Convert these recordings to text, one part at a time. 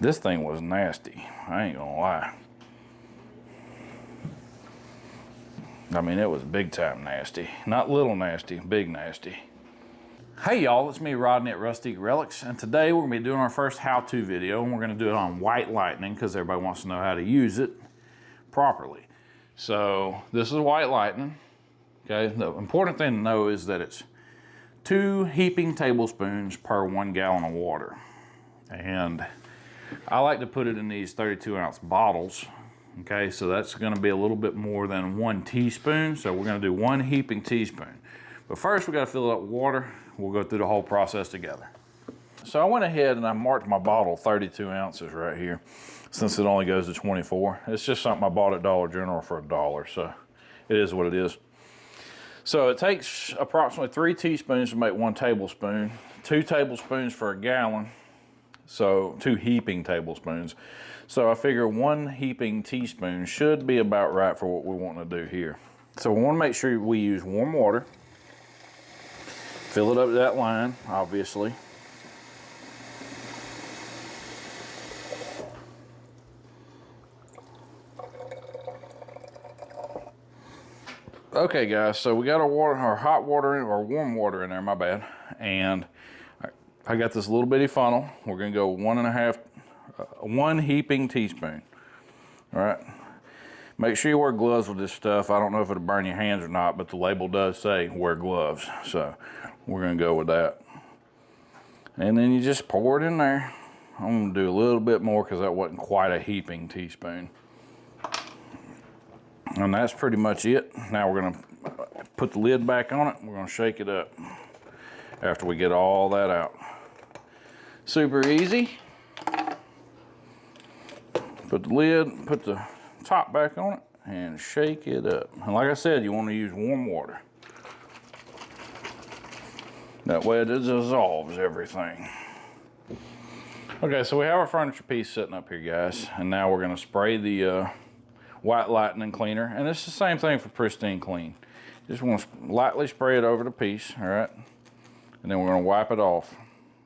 This thing was nasty, I ain't gonna lie. I mean, it was big time nasty. Not little nasty, big nasty. Hey y'all, it's me Rodney at Rustic Relics, and today we're gonna be doing our first how-to video, and we're gonna do it on white lightning because everybody wants to know how to use it properly. So this is white lightning, okay? The important thing to know is that it's 2 heaping tablespoons per 1 gallon of water. And I like to put it in these 32-ounce bottles. Okay, so that's gonna be a little bit more than 1 teaspoon. So we're gonna do 1 heaping teaspoon. But first we gotta fill it up with water. We'll go through the whole process together. So I went ahead and I marked my bottle 32 ounces right here, since it only goes to 24. It's just something I bought at Dollar General for $1, so it is what it is. So it takes approximately 3 teaspoons to make 1 tablespoon, 2 tablespoons for a gallon. So 2 heaping tablespoons. So I figure 1 heaping teaspoon should be about right for what we want to do here. So we want to make sure we use warm water. Fill it up to that line, obviously. Okay guys, so we got our water, our hot water in, or warm water in there, my bad. And I got this little bitty funnel. We're gonna go 1 heaping teaspoon. All right. Make sure you wear gloves with this stuff. I don't know if it'll burn your hands or not, but the label does say wear gloves. So we're gonna go with that. And then you just pour it in there. I'm gonna do a little bit more because that wasn't quite a heaping teaspoon. And that's pretty much it. Now we're gonna put the lid back on it. We're gonna shake it up after we get all that out. Super easy. Put the lid, put the top back on it, and shake it up. And like I said, you want to use warm water. That way it dissolves everything. Okay, so we have our furniture piece sitting up here, guys. And now we're gonna spray the white lightning cleaner. And it's the same thing for Pristine Clean. Just want to lightly spray it over the piece, all right? And then we're gonna wipe it off,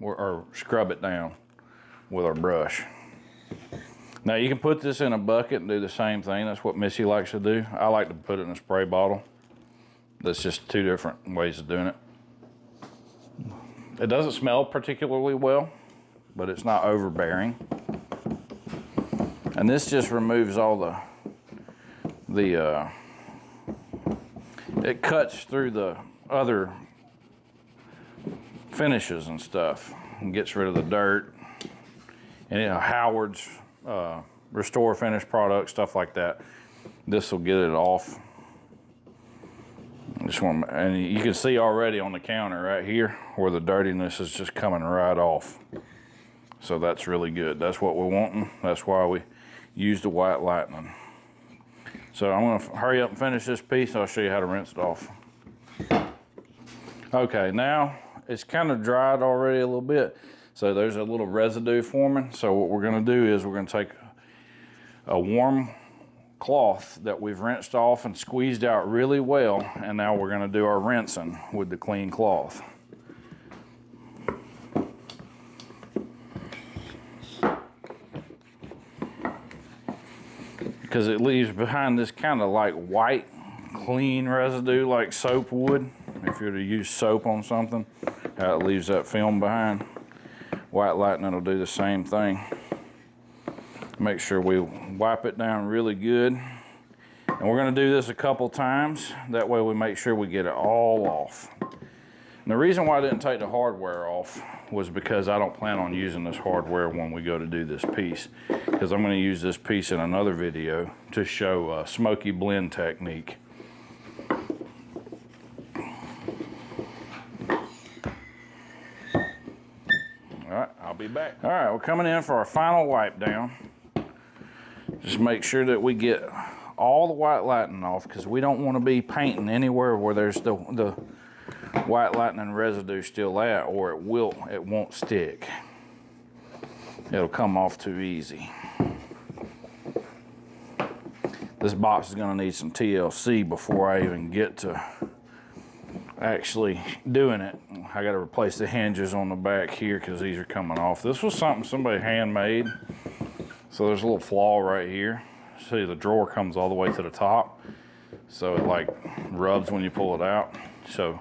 or scrub it down with our brush. Now you can put this in a bucket and do the same thing. That's what Missy likes to do. I like to put it in a spray bottle. That's just 2 different ways of doing it. It doesn't smell particularly well, but it's not overbearing. And this just removes all it cuts through the other finishes and stuff and gets rid of the dirt. And you know, Howard's Restore Finish product, stuff like that. This will get it off. And you can see already on the counter right here where the dirtiness is just coming right off. So that's really good. That's what we're wanting. That's why we use the white lightning. So I'm gonna hurry up and finish this piece. I'll show you how to rinse it off. Okay, now it's kind of dried already a little bit. So there's a little residue forming. So what we're gonna do is we're gonna take a warm cloth that we've rinsed off and squeezed out really well, and now we're gonna do our rinsing with the clean cloth. Because it leaves behind this kind of like white, clean residue like soap would. If you were to use soap on something, how it leaves that film behind. White lightning will do the same thing. Make sure we wipe it down really good. And we're gonna do this a couple times. That way we make sure we get it all off. And the reason why I didn't take the hardware off was because I don't plan on using this hardware when we go to do this piece. Because I'm gonna use this piece in another video to show a smoky blend technique. I'll be back. All right, we're coming in for our final wipe down. Just make sure that we get all the white lightning off, because we don't want to be painting anywhere where there's the white lightning residue still at, or it won't stick. It'll come off too easy. This box is gonna need some TLC before I even get to actually doing it. I got to replace the hinges on the back here because these are coming off. This was something somebody handmade. So there's a little flaw right here. See, the drawer comes all the way to the top, so it like rubs when you pull it out. So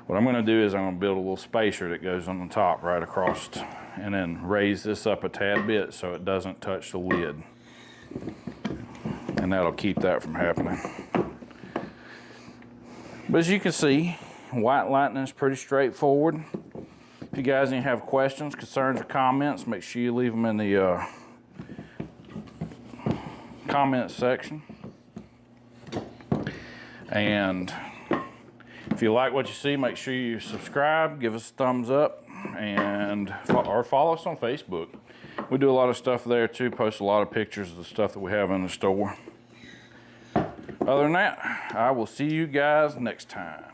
what I'm going to do is I'm going to build a little spacer that goes on the top right across, and then raise this up a tad bit so it doesn't touch the lid, and that'll keep that from happening. But as you can see, white lightning is pretty straightforward. If you guys have questions, concerns, or comments, make sure you leave them in the comment section. And if you like what you see, make sure you subscribe, give us a thumbs up, or follow us on Facebook. We do a lot of stuff there too, post a lot of pictures of the stuff that we have in the store. Other than that, I will see you guys next time.